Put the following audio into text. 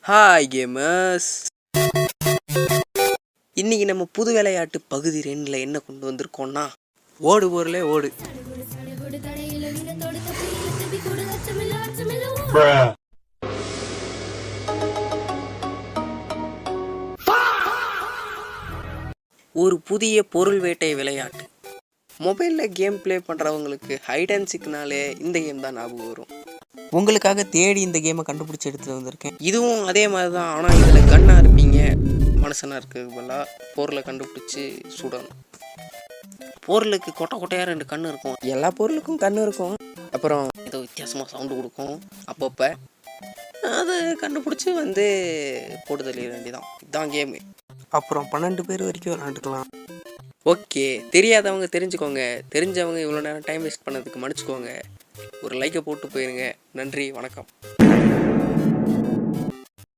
Hi gamers, இன்னைக்கு நம்ம புது விளையாட்டு பகுதி 2ல் என்ன கொண்டு வந்திருக்கோம்னா ஓடு பொருளே ஓடு. ஒரு புதிய பொருள் வேட்டை விளையாட்டு. மொபைலில் கேம் ப்ளே பண்ணுறவங்களுக்கு ஹைட் அண்ட் சீக்னாலே இந்த கேம் தான் ஞாபகம் வரும். உங்களுக்காக தேடி இந்த கேமை கண்டுபிடிச்சி எடுத்துகிட்டு வந்திருக்கேன். இதுவும் அதே மாதிரி தான், ஆனால் இதில் கன்னாக இருப்பீங்க, மனுஷனாக இருக்கிறது பதிலாக பொருளை கண்டுபிடிச்சி சுடணும். பொருளுக்கு கொட்டை கொட்டையாக 2 கண் இருக்கும். எல்லா பொருளுக்கும் கண் இருக்கும். அப்புறம் ஏதோ வித்தியாசமாக சவுண்டு கொடுக்கும் அப்பப்போ. அது கண்டுபிடிச்சி போட்டு தள்ளிட வேண்டியதான். இதுதான் கேமு. அப்புறம் 12 பேர் வரைக்கும் விளாண்டுக்கலாம். ஓகே, தெரியாதவங்க தெரிஞ்சுக்கோங்க, தெரிஞ்சவங்க இவ்வளோ நேரம் டைம் வேஸ்ட் பண்ணதுக்கு மன்னிச்சுக்கோங்க. ஒரு லைக்கை போட்டு போயிருங்க. நன்றி, வணக்கம்.